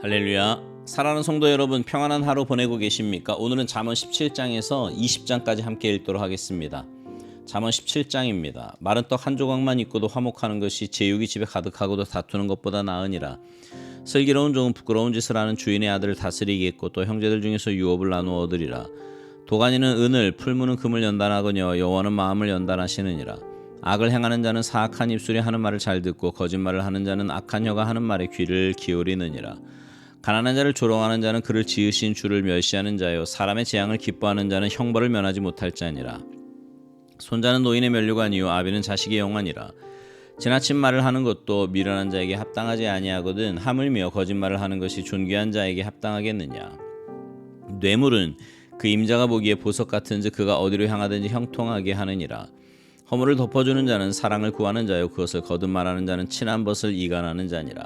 할렐루야. 사랑하는 성도 여러분, 평안한 하루 보내고 계십니까? 오늘은 잠언 17장에서 20장까지 함께 읽도록 하겠습니다. 잠언 17장입니다. 마른 떡 한 조각만 있고도 화목하는 것이 제육이 집에 가득하고도 다투는 것보다 나으니라. 슬기로운 종은 부끄러운 짓을 하는 주인의 아들을 다스리겠고 또 형제들 중에서 유업을 나누어 얻으리라. 도가니는 은을, 풀무는 금을 연단하거니와 여호와는 마음을 연단하시느니라. 악을 행하는 자는 사악한 입술이 하는 말을 잘 듣고 거짓말을 하는 자는 악한 혀가 하는 말에 귀를 기울이느니라. 가난한 자를 조롱하는 자는 그를 지으신 주를 멸시하는 자요, 사람의 재앙을 기뻐하는 자는 형벌을 면하지 못할 자니라. 손자는 노인의 면류관이요 아비는 자식의 영환이라. 지나친 말을 하는 것도 미련한 자에게 합당하지 아니하거든 하물며 거짓말을 하는 것이 존귀한 자에게 합당하겠느냐. 뇌물은 그 임자가 보기에 보석 같은즉 그가 어디로 향하든지 형통하게 하느니라. 허물을 덮어주는 자는 사랑을 구하는 자요 그것을 거듭 말하는 자는 친한 벗을 이간하는 자니라.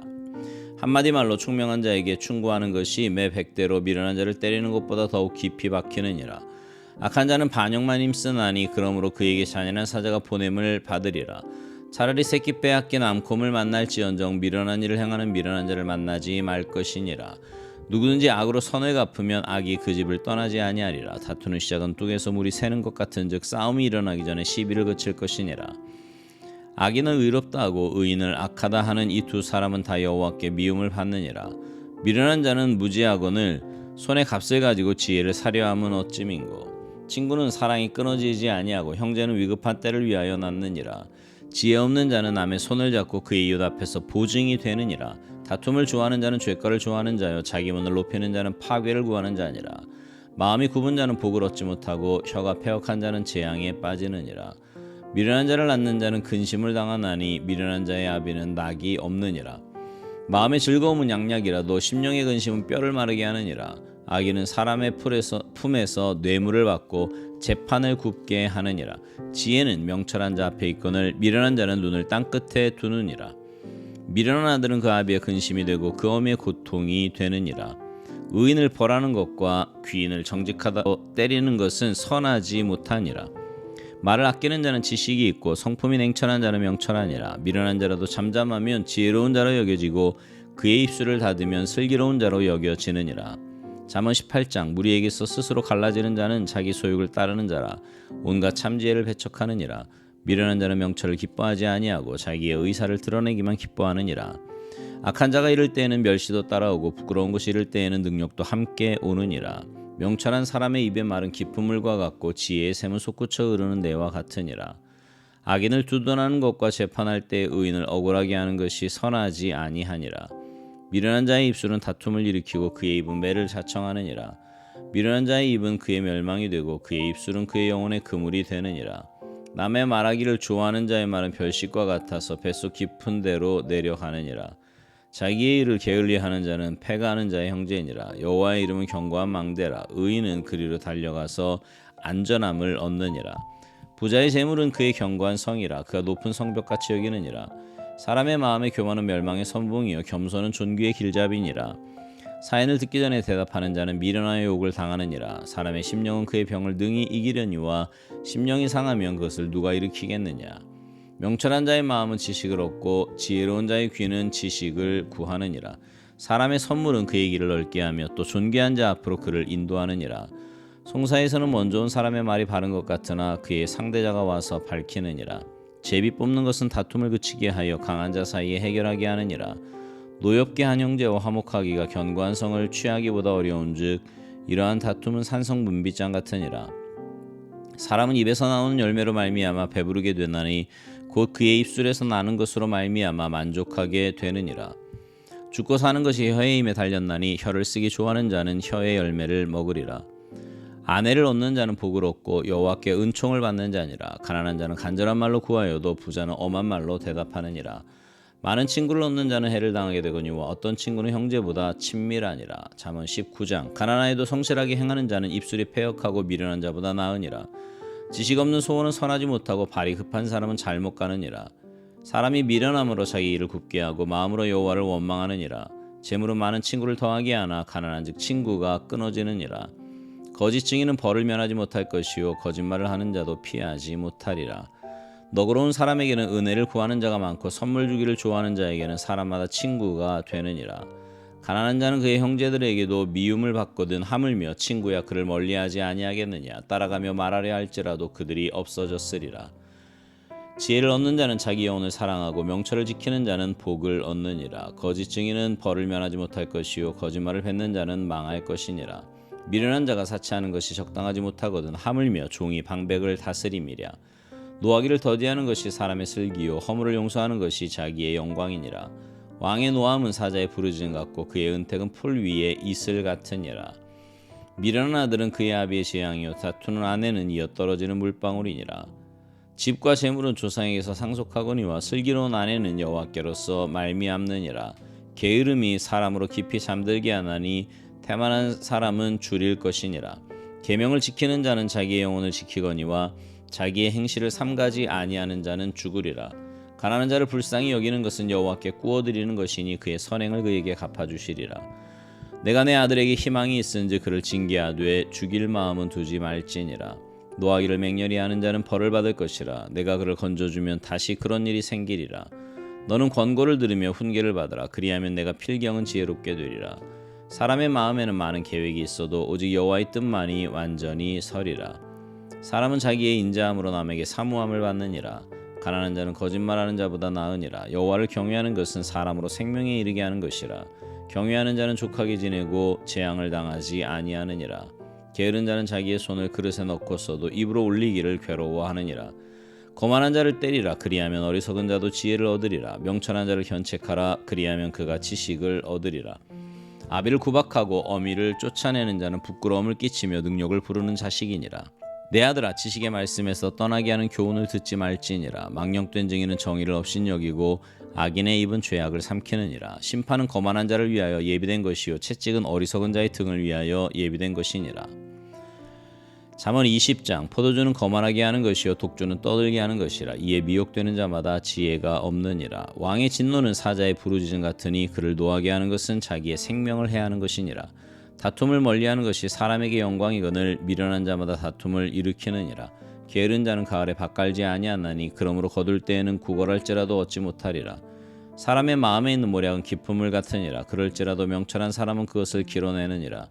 한마디 말로 총명한 자에게 충고하는 것이 매 100대로 미련한 자를 때리는 것보다 더욱 깊이 박히느니라. 악한 자는 반역만 힘쓰나니 그러므로 그에게 잔인한 사자가 보냄을 받으리라. 차라리 새끼 빼앗긴 암곰을 만날지언정 미련한 일을 행하는 미련한 자를 만나지 말 것이니라. 누구든지 악으로 선을 갚으면 악이 그 집을 떠나지 아니하리라. 다투는 시작은 뚝에서 물이 새는 것 같은즉 싸움이 일어나기 전에 시비를 그칠 것이니라. 악인은 의롭다 하고 의인을 악하다 하는 이 두 사람은 다 여호와께 미움을 받느니라. 미련한 자는 무지하거늘 손에 값을 가지고 지혜를 사려 함은 어찌민고. 친구는 사랑이 끊어지지 아니하고 형제는 위급한 때를 위하여 낳느니라. 지혜 없는 자는 남의 손을 잡고 그의 이웃 앞에서 보증이 되느니라. 다툼을 좋아하는 자는 죄가를 좋아하는 자요 자기 문을 높이는 자는 파괴를 구하는 자니라. 마음이 굽은 자는 복을 얻지 못하고 혀가 패역한 자는 재앙에 빠지느니라. 미련한 자를 낳는 자는 근심을 당하나니 미련한 자의 아비는 낙이 없느니라. 마음의 즐거움은 양약이라도 심령의 근심은 뼈를 마르게 하느니라. 악인은 사람의 품에서 뇌물을 받고 재판을 굽게 하느니라. 지혜는 명철한 자 앞에 있거늘 미련한 자는 눈을 땅 끝에 두느니라. 미련한 아들은 그 아비의 근심이 되고 그 어미의 고통이 되느니라. 의인을 벌하는 것과 귀인을 정직하다고 때리는 것은 선하지 못하니라. 말을 아끼는 자는 지식이 있고 성품이 냉철한 자는 명철하니라. 미련한 자라도 잠잠하면 지혜로운 자로 여겨지고 그의 입술을 닫으면 슬기로운 자로 여겨지느니라. 잠언 18장 무리에게서 스스로 갈라지는 자는 자기 소욕을 따르는 자라. 온갖 참지혜를 배척하느니라. 미련한 자는 명철을 기뻐하지 아니하고 자기의 의사를 드러내기만 기뻐하느니라. 악한 자가 이를 때에는 멸시도 따라오고 부끄러운 것이 이를 때에는 능력도 함께 오느니라. 명철한 사람의 입의 말은 깊은 물과 같고 지혜의 샘은 솟구쳐 흐르는 내와 같으니라. 악인을 두둔하는 것과 재판할 때 의인을 억울하게 하는 것이 선하지 아니하니라. 미련한 자의 입술은 다툼을 일으키고 그의 입은 매를 자청하느니라. 미련한 자의 입은 그의 멸망이 되고 그의 입술은 그의 영혼의 그물이 되느니라. 남의 말하기를 좋아하는 자의 말은 별식과 같아서 뱃속 깊은 데로 내려가느니라. 자기의 일을 게을리하는 자는 패가하는 자의 형제니라. 여호와의 이름은 견고한 망대라. 의인은 그리로 달려가서 안전함을 얻느니라. 부자의 재물은 그의 견고한 성이라. 그가 높은 성벽같이 여기느니라. 사람의 마음의 교만은 멸망의 선봉이요 겸손은 존귀의 길잡이니라. 사연을 듣기 전에 대답하는 자는 미련하여 욕을 당하느니라. 사람의 심령은 그의 병을 능히 이기려니와 심령이 상하면 그것을 누가 일으키겠느냐. 명철한 자의 마음은 지식을 얻고 지혜로운 자의 귀는 지식을 구하느니라. 사람의 선물은 그의 길을 넓게 하며 또 존귀한 자 앞으로 그를 인도하느니라. 송사에서는 먼저 온 사람의 말이 바른 것 같으나 그의 상대자가 와서 밝히느니라. 제비 뽑는 것은 다툼을 그치게 하여 강한 자 사이에 해결하게 하느니라. 노엽게 한 형제와 화목하기가 견고한 성을 취하기보다 어려운즉 이러한 다툼은 산성 문빗장 같으니라. 사람은 입에서 나오는 열매로 말미암아 배부르게 되나니 곧 그의 입술에서 나는 것으로 말미암아 만족하게 되느니라. 죽고 사는 것이 혀의 힘에 달렸나니 혀를 쓰기 좋아하는 자는 혀의 열매를 먹으리라. 아내를 얻는 자는 복을 얻고 여호와께 은총을 받는 자니라. 가난한 자는 간절한 말로 구하여도 부자는 엄한 말로 대답하느니라. 많은 친구를 얻는 자는 해를 당하게 되거니와 어떤 친구는 형제보다 친밀하니라. 잠언 19장 가난하여도 성실하게 행하는 자는 입술이 패역하고 미련한 자보다 나으니라. 지식 없는 소원은 선하지 못하고 발이 급한 사람은 잘못 가느니라. 사람이 미련함으로 자기 일을 굽게 하고 마음으로 여호와를 원망하느니라. 재물은 많은 친구를 더하게 하나 가난한즉 친구가 끊어지느니라. 거짓 증인은 벌을 면하지 못할 것이요 거짓말을 하는 자도 피하지 못하리라. 너그러운 사람에게는 은혜를 구하는 자가 많고 선물 주기를 좋아하는 자에게는 사람마다 친구가 되느니라. 가난한 자는 그의 형제들에게도 미움을 받거든 하물며 친구야 그를 멀리하지 아니하겠느냐. 따라가며 말하려 할지라도 그들이 없어졌으리라. 지혜를 얻는 자는 자기 영혼을 사랑하고 명철을 지키는 자는 복을 얻느니라. 거짓 증인은 벌을 면하지 못할 것이요 거짓말을 뱉는 자는 망할 것이니라. 미련한 자가 사치하는 것이 적당하지 못하거든 하물며 종이 방백을 다스림이랴. 노하기를 더디하는 것이 사람의 슬기요 허물을 용서하는 것이 자기의 영광이니라. 왕의 노함은 사자의 부르짖음 같고 그의 은택은 풀 위에 이슬 같으니라. 미련한 아들은 그의 아비의 재앙이요 다투는 아내는 이어 떨어지는 물방울이니라. 집과 재물은 조상에게서 상속하거니와 슬기로운 아내는 여호와께로서 말미암느니라. 게으름이 사람으로 깊이 잠들게 하나니 태만한 사람은 줄일 것이니라. 계명을 지키는 자는 자기의 영혼을 지키거니와 자기의 행실을 삼가지 아니하는 자는 죽으리라. 가난한 자를 불쌍히 여기는 것은 여호와께 꾸어드리는 것이니 그의 선행을 그에게 갚아주시리라. 내가 내 아들에게 희망이 있은즉 그를 징계하되 죽일 마음은 두지 말지니라. 노하기를 맹렬히 하는 자는 벌을 받을 것이라. 내가 그를 건져주면 다시 그런 일이 생기리라. 너는 권고를 들으며 훈계를 받으라. 그리하면 내가 필경은 지혜롭게 되리라. 사람의 마음에는 많은 계획이 있어도 오직 여호와의 뜻만이 완전히 서리라. 사람은 자기의 인자함으로 남에게 사무함을 받느니라. 가난한 자는 거짓말하는 자보다 나으니라. 여호와를 경외하는 것은 사람으로 생명에 이르게 하는 것이라. 경외하는 자는 족하게 지내고 재앙을 당하지 아니하느니라. 게으른 자는 자기의 손을 그릇에 넣고서도 입으로 올리기를 괴로워하느니라. 거만한 자를 때리라. 그리하면 어리석은 자도 지혜를 얻으리라. 명철한 자를 견책하라. 그리하면 그가 지식을 얻으리라. 아비를 구박하고 어미를 쫓아내는 자는 부끄러움을 끼치며 능욕을 부르는 자식이니라. 내 아들아 지식의 말씀에서 떠나게 하는 교훈을 듣지 말지니라. 망령된 증인은 정의를 업신여기고 악인의 입은 죄악을 삼키느니라. 심판은 거만한 자를 위하여 예비된 것이요 채찍은 어리석은 자의 등을 위하여 예비된 것이니라. 잠언 20장 포도주는 거만하게 하는 것이요 독주는 떠들게 하는 것이라. 이에 미혹되는 자마다 지혜가 없느니라. 왕의 진노는 사자의 부르짖음 같으니 그를 노하게 하는 것은 자기의 생명을 해하는 것이니라. 다툼을 멀리하는 것이 사람에게 영광이거늘 미련한 자마다 다툼을 일으키느니라. 게으른 자는 가을에 밭갈지 아니하나니 그러므로 거둘 때에는 구걸할지라도 얻지 못하리라. 사람의 마음에 있는 모략은 깊은 물 같으니라. 그럴지라도 명철한 사람은 그것을 길어내느니라.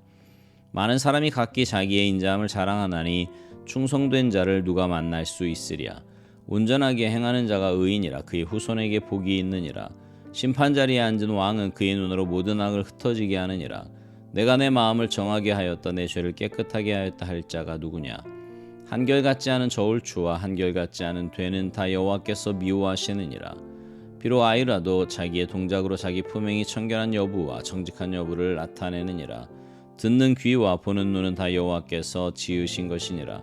많은 사람이 각기 자기의 인자함을 자랑하나니 충성된 자를 누가 만날 수 있으랴. 온전하게 행하는 자가 의인이라. 그의 후손에게 복이 있느니라. 심판 자리에 앉은 왕은 그의 눈으로 모든 악을 흩어지게 하느니라. 내가 내 마음을 정하게 하였다. 내 죄를 깨끗하게 하였다 할 자가 누구냐. 한결같지 않은 저울추와 한결같지 않은 되는 다 여호와께서 미워하시느니라. 비록 아이라도 자기의 동작으로 자기 품행이 청결한 여부와 정직한 여부를 나타내느니라. 듣는 귀와 보는 눈은 다 여호와께서 지으신 것이니라.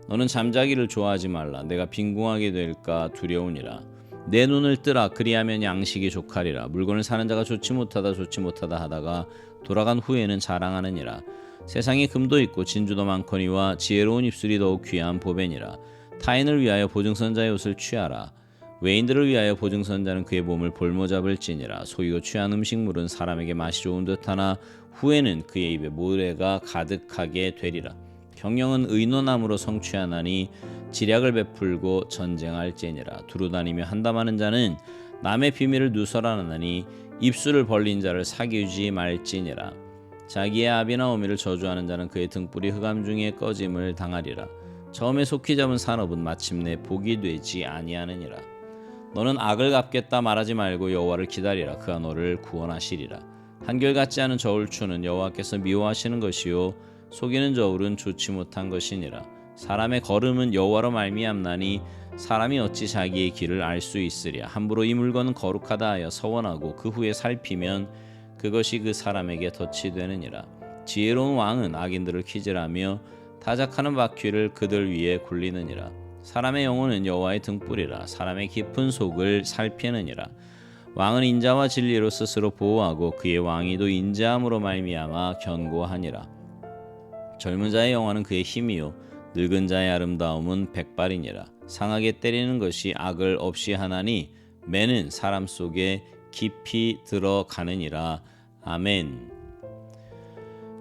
너는 잠자기를 좋아하지 말라. 내가 빈궁하게 될까 두려우니라. 내 눈을 뜨라. 그리하면 양식이 족하리라. 물건을 사는 자가 좋지 못하다 하다가 돌아간 후에는 자랑하느니라. 세상에 금도 있고 진주도 많거니와 지혜로운 입술이 더욱 귀한 보배니라. 타인을 위하여 보증선자의 옷을 취하라. 외인들을 위하여 보증선자는 그의 몸을 볼모 잡을지니라. 속이고 취한 음식물은 사람에게 맛이 좋은 듯하나 후에는 그의 입에 모래가 가득하게 되리라. 경영은 의논함으로 성취하나니 지략을 베풀고 전쟁할지니라. 두루다니며 한담하는 자는 남의 비밀을 누설하나니 입술을 벌린 자를 사귀지 말지니라. 자기의 아비나 어미를 저주하는 자는 그의 등불이 흑암 중에 꺼짐을 당하리라. 처음에 속히 잡은 산업은 마침내 복이 되지 아니하느니라. 너는 악을 갚겠다 말하지 말고 여호와를 기다리라. 그가 너를 구원하시리라. 한결같지 않은 저울추는 여호와께서 미워하시는 것이요 속이는 저울은 좋지 못한 것이니라. 사람의 걸음은 여호와로 말미암나니 사람이 어찌 자기의 길을 알 수 있으랴. 함부로 이 물건은 거룩하다 하여 서원하고 그 후에 살피면 그것이 그 사람에게 덫이 되느니라. 지혜로운 왕은 악인들을 키질하며 타작하는 바퀴를 그들 위에 굴리느니라. 사람의 영혼은 여호와의 등불이라. 사람의 깊은 속을 살피느니라. 왕은 인자와 진리로 스스로 보호하고 그의 왕위도 인자함으로 말미암아 견고하니라. 젊은 자의 영화는 그의 힘이요 늙은 자의 아름다움은 백발이니라. 상하게 때리는 것이 악을 없이 하나니 매는 사람 속에 깊이 들어가느니라. 아멘.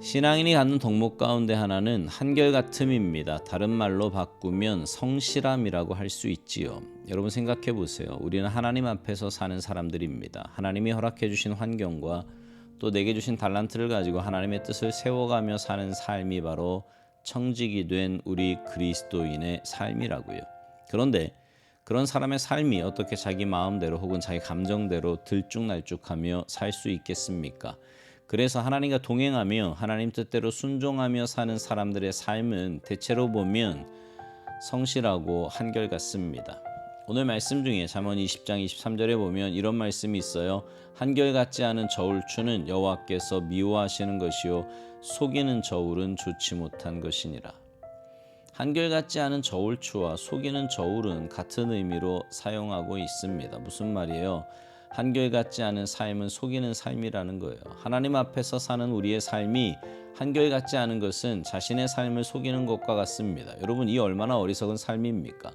신앙인이 갖는 덕목 가운데 하나는 한결같음입니다. 다른 말로 바꾸면 성실함이라고 할 수 있지요. 여러분 생각해 보세요. 우리는 하나님 앞에서 사는 사람들입니다. 하나님이 허락해 주신 환경과 또 내게 주신 달란트를 가지고 하나님의 뜻을 세워가며 사는 삶이 바로 청직이 된 우리 그리스도인의 삶이라고요. 그런데 그런 사람의 삶이 어떻게 자기 마음대로 혹은 자기 감정대로 들쭉날쭉하며 살 수 있겠습니까? 그래서 하나님과 동행하며 하나님 뜻대로 순종하며 사는 사람들의 삶은 대체로 보면 성실하고 한결같습니다. 오늘 말씀 중에 잠언 20장 23절에 보면 이런 말씀이 있어요. 한결같지 않은 저울추는 여호와께서 미워하시는 것이요 속이는 저울은 좋지 못한 것이니라. 한결같지 않은 저울추와 속이는 저울은 같은 의미로 사용하고 있습니다. 무슨 말이에요? 한결같지 않은 삶은 속이는 삶이라는 거예요. 하나님 앞에서 사는 우리의 삶이 한결같지 않은 것은 자신의 삶을 속이는 것과 같습니다. 여러분, 이 얼마나 어리석은 삶입니까?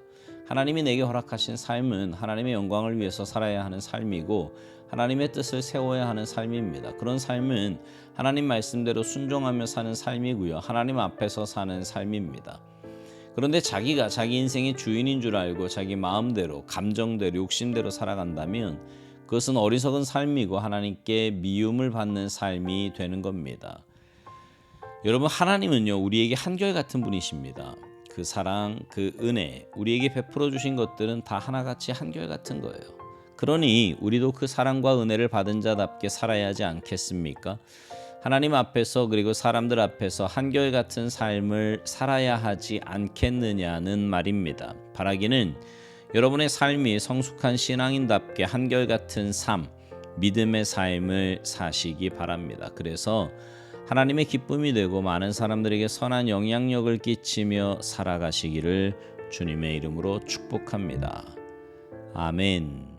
하나님이 내게 허락하신 삶은 하나님의 영광을 위해서 살아야 하는 삶이고 하나님의 뜻을 세워야 하는 삶입니다. 그런 삶은 하나님 말씀대로 순종하며 사는 삶이고요. 하나님 앞에서 사는 삶입니다. 그런데 자기가 자기 인생의 주인인 줄 알고 자기 마음대로, 감정대로, 욕심대로 살아간다면 그것은 어리석은 삶이고 하나님께 미움을 받는 삶이 되는 겁니다. 여러분, 하나님은요, 우리에게 한결같은 분이십니다. 그 사랑, 그 은혜, 우리에게 베풀어 주신 것들은 다 하나같이 한결같은 거예요. 그러니 우리도 그 사랑과 은혜를 받은 자답게 살아야 하지 않겠습니까? 하나님 앞에서 그리고 사람들 앞에서 한결같은 삶을 살아야 하지 않겠느냐는 말입니다. 바라기는 여러분의 삶이 성숙한 신앙인답게 한결같은 삶, 믿음의 삶을 사시기 바랍니다. 그래서 하나님의 기쁨이 되고 많은 사람들에게 선한 영향력을 끼치며 살아가시기를 주님의 이름으로 축복합니다. 아멘.